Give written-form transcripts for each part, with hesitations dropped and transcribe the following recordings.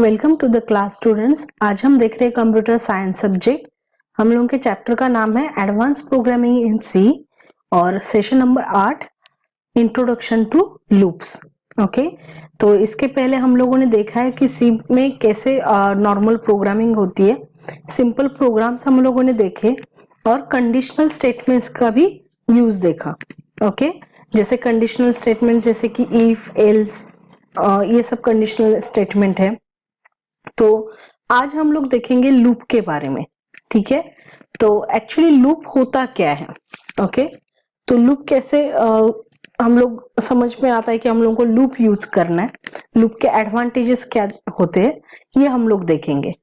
Welcome to the class students. आज हम देख रहे हैं कंप्यूटर साइंस सब्जेक्ट। हम लोगों के चैप्टर का नाम है एडवांस प्रोग्रामिंग इन सी और session number 8 introduction to loops. Okay, तो इसके पहले हम लोगों ने देखा है कि सी में कैसे नॉर्मल प्रोग्रामिंग होती है, सिंपल प्रोग्राम्स हम लोगों ने देखे और कंडीशनल स्टेटमेंट्स का भी यूज देखा। ओके, जैसे कंडीशनल स्टेटमेंट जैसे कि इफ, एल्स, ये सब कंडीशनल स्टेटमेंट है। तो आज हम लोग देखेंगे लूप के बारे में। ठीक है, तो एक्चुअली लूप होता क्या है। ओके, तो लूप कैसे हम लोग समझ में आता है कि हम लोगों को लूप यूज करना है, लूप के एडवांटेजेस क्या होते हैं, ये हम लोग देखेंगे।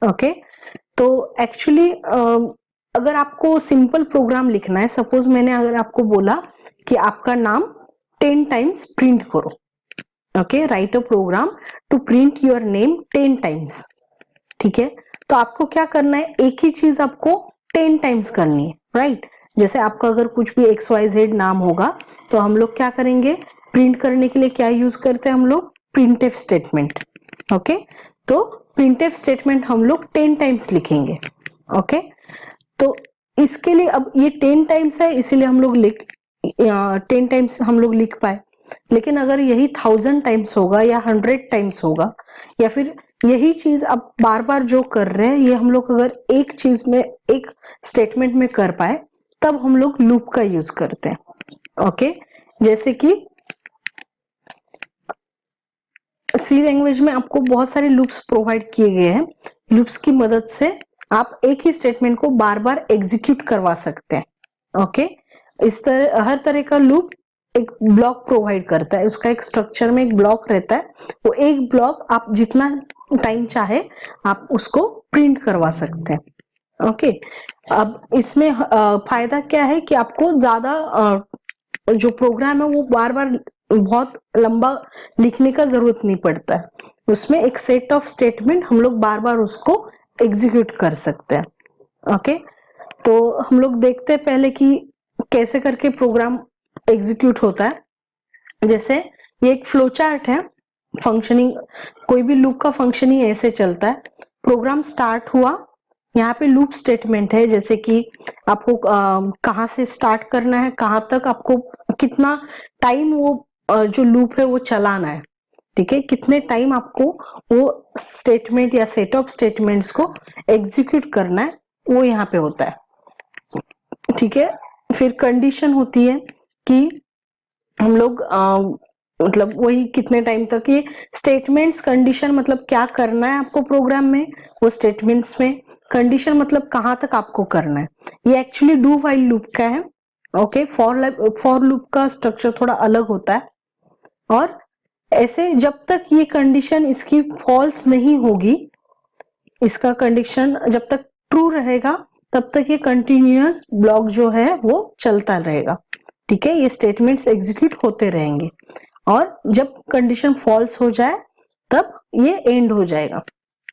ओके, तो एक्चुअली अगर आपको सिंपल प्रोग्राम लिखना है, सपोज मैंने अगर आपको बोला कि आपका नाम 10 टाइम्स प्रिंट करो। Okay, write a program to print your name 10 times. ठीक है, तो आपको क्या करना है, एक ही चीज आपको 10 टाइम्स करनी है, राइट। जैसे आपका अगर कुछ भी XYZ नाम होगा तो हम लोग क्या करेंगे, प्रिंट करने के लिए क्या यूज करते हैं हम लोग, प्रिंटफ स्टेटमेंट। ओके, तो प्रिंटफ स्टेटमेंट हम लोग 10 टाइम्स लिखेंगे। ओके, तो इसके लिए अब ये 10 टाइम्स है इसीलिए हम लोग 10 टाइम्स हम लोग लिख पाए। लेकिन अगर यही 1000 टाइम्स होगा या 100 टाइम्स होगा या फिर यही चीज अब बार बार जो कर रहे हैं ये हम लोग अगर एक चीज में, एक स्टेटमेंट में कर पाए तब हम लोग लूप का यूज करते हैं। ओके, जैसे कि सी लैंग्वेज में आपको बहुत सारे लूप्स प्रोवाइड किए गए हैं। लूप्स की मदद से आप एक ही स्टेटमेंट को बार बार एग्जीक्यूट करवा सकते हैं। ओके, इस तरह हर तरह का लूप एक ब्लॉक प्रोवाइड करता है, उसका एक स्ट्रक्चर में एक ब्लॉक रहता है, वो एक ब्लॉक आप जितना टाइम चाहे आप उसको प्रिंट करवा सकते हैं। ओके, अब इसमें फायदा क्या है कि आपको ज्यादा जो प्रोग्राम है वो बार बार बहुत लंबा लिखने का जरूरत नहीं पड़ता है, उसमें एक सेट ऑफ स्टेटमेंट हम लोग बार बार उसको एग्जीक्यूट कर सकते हैं। ओके, तो हम लोग देखते हैं पहले कि कैसे करके प्रोग्राम एग्जीक्यूट होता है। जैसे ये एक फ्लो चार्ट है, फंक्शनिंग कोई भी लूप का फंक्शनिंग ऐसे चलता है। प्रोग्राम स्टार्ट हुआ, यहाँ पे लूप स्टेटमेंट है, जैसे कि आपको कहाँ से स्टार्ट करना है, कहाँ तक आपको कितना टाइम वो जो लूप है वो चलाना है। ठीक है, कितने टाइम आपको वो स्टेटमेंट या सेट ऑफ स्टेटमेंट्स को एग्जीक्यूट करना है वो यहाँ पे होता है। ठीक है, फिर कंडीशन होती है कि हम लोग मतलब वही कितने टाइम तक, ये स्टेटमेंट्स कंडीशन मतलब क्या करना है आपको प्रोग्राम में, वो स्टेटमेंट्स में कंडीशन मतलब कहाँ तक आपको करना है। ये एक्चुअली डू व्हाइल लूप का है। ओके, फॉर लूप का स्ट्रक्चर थोड़ा अलग होता है और ऐसे जब तक ये कंडीशन इसकी फॉल्स नहीं होगी, इसका कंडीशन जब तक ट्रू रहेगा तब तक ये कंटिन्यूअस ब्लॉक जो है वो चलता रहेगा। ठीक है, ये स्टेटमेंट्स एग्जीक्यूट होते रहेंगे और जब कंडीशन फॉल्स हो जाए तब ये एंड हो जाएगा।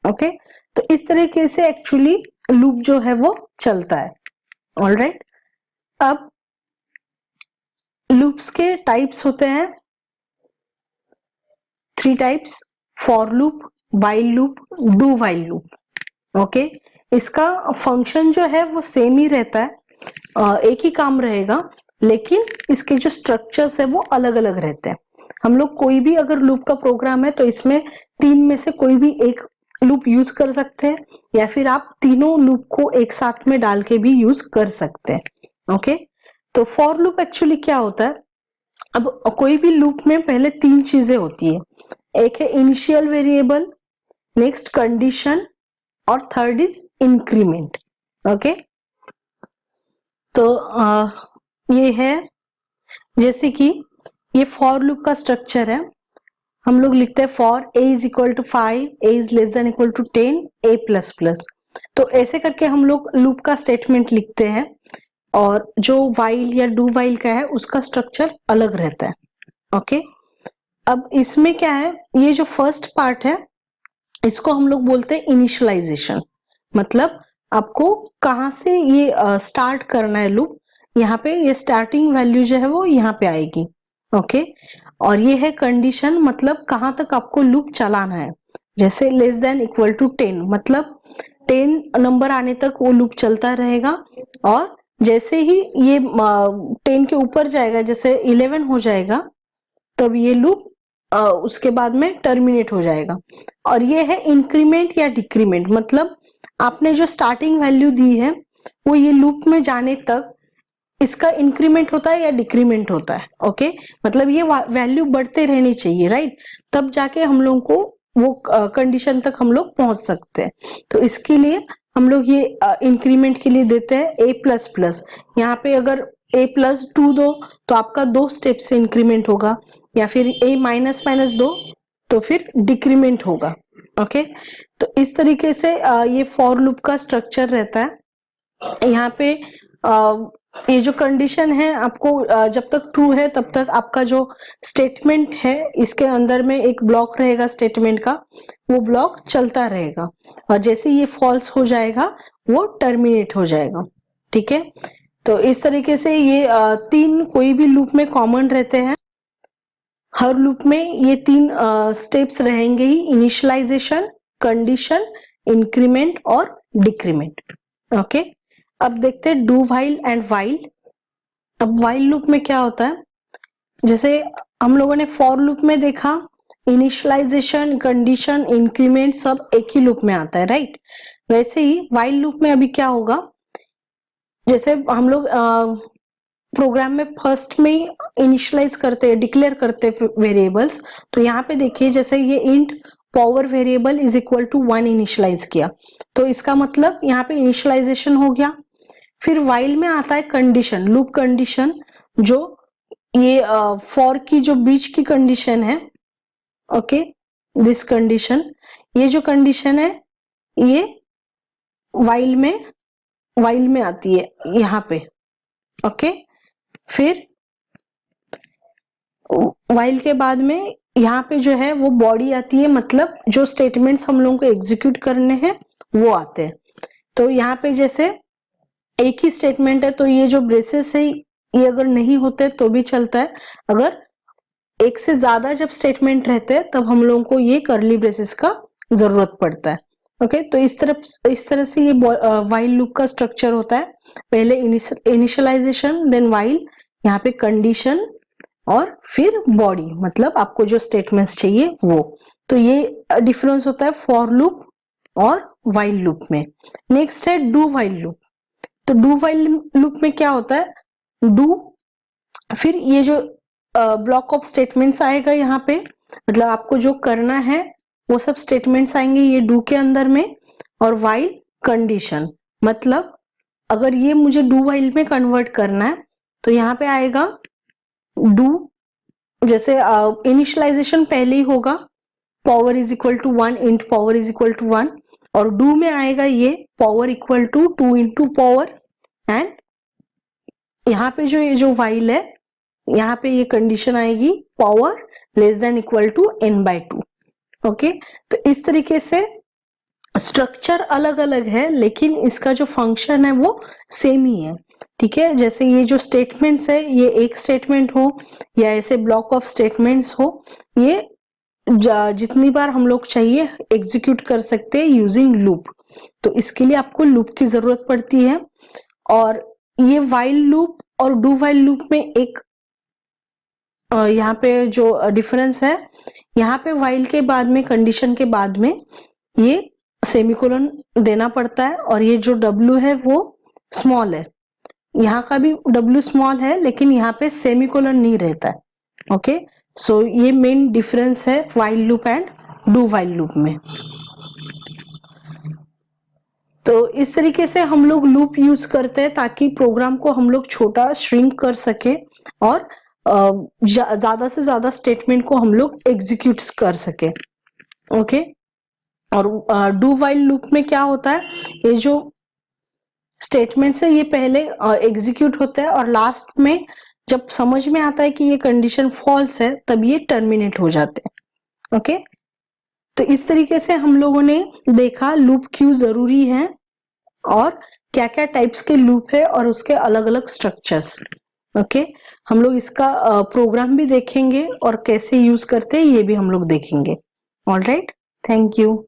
ओके, तो इस तरीके से एक्चुअली लूप जो है वो चलता है। ऑलराइट, अब लूप्स के टाइप्स होते हैं 3 types, for loop, while loop, do while loop. Okay, इसका फंक्शन जो है वो सेम ही रहता है, एक ही काम रहेगा, लेकिन इसके जो स्ट्रक्चर्स है वो अलग अलग रहते हैं। हम लोग कोई भी अगर लूप का प्रोग्राम है तो इसमें 3 में से कोई भी एक लूप यूज कर सकते हैं या फिर आप तीनों लूप को एक साथ में डाल के भी यूज कर सकते हैं। ओके, तो फॉर लूप एक्चुअली क्या होता है, अब कोई भी लूप में पहले 3 चीजें होती है, एक है इनिशियल वेरिएबल, नेक्स्ट कंडीशन और थर्ड इज इंक्रीमेंट। ओके, तो ये है, जैसे कि ये फॉर लूप का स्ट्रक्चर है, हम लोग लिखते हैं for a is equal to 5, a is less than equal to 10, a plus plus. तो ऐसे करके हम लोग लूप का स्टेटमेंट लिखते हैं और जो वाइल या डू वाइल का है उसका स्ट्रक्चर अलग रहता है। ओके, अब इसमें क्या है, ये जो फर्स्ट पार्ट है इसको हम लोग बोलते हैं इनिशियलाइजेशन, मतलब आपको कहाँ से ये स्टार्ट करना है लूप, यहाँ पे ये स्टार्टिंग वैल्यू जो है वो यहाँ पे आएगी। ओके, और ये है कंडीशन, मतलब कहाँ तक आपको लूप चलाना है, जैसे लेस देन इक्वल टू 10, मतलब 10 नंबर आने तक वो लूप चलता रहेगा, और जैसे ही ये 10 के ऊपर जाएगा, जैसे 11 हो जाएगा, तब ये लूप उसके बाद में टर्मिनेट हो जाएगा। और ये है इंक्रीमेंट या डिक्रीमेंट, मतलब आपने जो स्टार्टिंग वैल्यू दी है वो ये लूप में जाने तक इसका इंक्रीमेंट होता है या डिक्रीमेंट होता है। ओके, मतलब ये वैल्यू बढ़ते रहनी चाहिए, राइट, तब जाके हम लोग को वो कंडीशन तक हम लोग पहुंच सकते हैं। तो इसके लिए हम लोग ये इंक्रीमेंट के लिए देते हैं A++। यहाँ पे अगर A+2 दो तो आपका 2 स्टेप से इंक्रीमेंट होगा, या फिर A-, दो तो फिर डिक्रीमेंट होगा। ओके, तो इस तरीके से ये फॉर लूप का स्ट्रक्चर रहता है। यहाँ पे ये जो कंडीशन है आपको जब तक ट्रू है तब तक आपका जो स्टेटमेंट है इसके अंदर में एक ब्लॉक रहेगा स्टेटमेंट का, वो ब्लॉक चलता रहेगा, और जैसे ये फॉल्स हो जाएगा वो टर्मिनेट हो जाएगा। ठीक है, तो इस तरीके से ये 3 कोई भी लूप में कॉमन रहते हैं। हर लूप में ये 3 स्टेप्स रहेंगे ही, इनिशियलाइजेशन, कंडीशन, इंक्रीमेंट और डिक्रीमेंट। ओके, अब देखते हैं डू व्हाइल एंड व्हाइल। अब व्हाइल लूप में क्या होता है, जैसे हम लोगों ने फॉर लूप में देखा इनिशियलाइजेशन, कंडीशन, इंक्रीमेंट सब एक ही लूप में आता है, राइट। वैसे ही व्हाइल लूप में अभी क्या होगा, जैसे हम लोग प्रोग्राम में फर्स्ट में इनिशियलाइज करते हैं, डिक्लेयर करते हैं वेरिएबल्स। तो यहाँ पे देखिए जैसे ये int power variable is equal to 1 initialise किया, तो इसका मतलब यहाँ पे इनिशियलाइजेशन हो गया। फिर व्हाइल में आता है कंडीशन, लूप कंडीशन, जो ये फॉर की जो बीच की कंडीशन है। ओके, दिस कंडीशन, ये जो कंडीशन है ये व्हाइल में आती है यहाँ पे। ओके, फिर व्हाइल के बाद में यहाँ पे जो है वो बॉडी आती है, मतलब जो स्टेटमेंट्स हम लोगों को एग्जीक्यूट करने हैं वो आते हैं। तो यहाँ पे जैसे एक ही स्टेटमेंट है तो ये जो ब्रेसेस है ये अगर नहीं होते तो भी चलता है, अगर एक से ज्यादा जब स्टेटमेंट रहते हैं तब हम लोगों को ये कर्ली ब्रेसेस का जरूरत पड़ता है। ओके, तो इस तरह से ये व्हाइल लूप का स्ट्रक्चर होता है। पहले इनिशियलाइजेशन, देन व्हाइल, यहाँ पे कंडीशन और फिर बॉडी, मतलब आपको जो स्टेटमेंट्स चाहिए वो। तो ये डिफरेंस होता है फॉर लूप और व्हाइल लूप में। नेक्स्ट है डू व्हाइल लूप। तो डू व्हाइल लूप में क्या होता है, डू, फिर ये जो ब्लॉक ऑफ स्टेटमेंट्स आएगा यहाँ पे, मतलब आपको जो करना है वो सब स्टेटमेंट्स आएंगे ये डू के अंदर में, और व्हाइल कंडीशन, मतलब अगर ये मुझे डू व्हाइल में कन्वर्ट करना है तो यहाँ पे आएगा डू, जैसे इनिशियलाइजेशन पहले ही होगा, power is equal to 1, int power is equal to 1, और डू में आएगा ये power equal to 2 into power, and यहाँ पे जो ये जो व्हाइल है यहाँ पे ये कंडीशन आएगी power less than equal to n/2। Okay, तो इस तरीके से स्ट्रक्चर अलग अलग है लेकिन इसका जो फंक्शन है वो सेम ही है। ठीक है, जैसे ये जो स्टेटमेंट्स है ये एक स्टेटमेंट हो या ऐसे ब्लॉक ऑफ स्टेटमेंट्स हो, ये जितनी बार हम लोग चाहिए एग्जीक्यूट कर सकते हैं यूजिंग लूप। तो इसके लिए आपको लूप की जरूरत पड़ती है। और ये व्हाइल लूप और डू व्हाइल लूप में एक यहाँ पे जो डिफरेंस है, यहाँ पे व्हाइल के बाद में, कंडीशन के बाद में ये सेमीकोलन देना पड़ता है, और ये जो W है वो स्मॉल है, यहाँ का भी W स्मॉल है लेकिन यहाँ पे सेमीकोलन नहीं रहता है। ओके, सो ये मेन डिफरेंस है while loop and do while loop में। तो इस तरीके से हम लोग लूप यूज करते हैं ताकि प्रोग्राम को हम लोग छोटा श्रिंक कर सके और ज्यादा से ज्यादा स्टेटमेंट को हम लोग एग्जीक्यूट कर सके। ओके, और डू व्हाइल लूप में क्या होता है, ये जो स्टेटमेंट्स है ये पहले एग्जीक्यूट होता है और लास्ट में जब समझ में आता है कि ये कंडीशन फॉल्स है तब ये टर्मिनेट हो जाते हैं। ओके, तो इस तरीके से हम लोगों ने देखा लूप क्यों जरूरी है और क्या क्या टाइप्स के लूप है और उसके अलग अलग स्ट्रक्चर्स। ओके, हम लोग इसका प्रोग्राम भी देखेंगे और कैसे यूज करते हैं ये भी हम लोग देखेंगे। ऑलराइट। Thank you.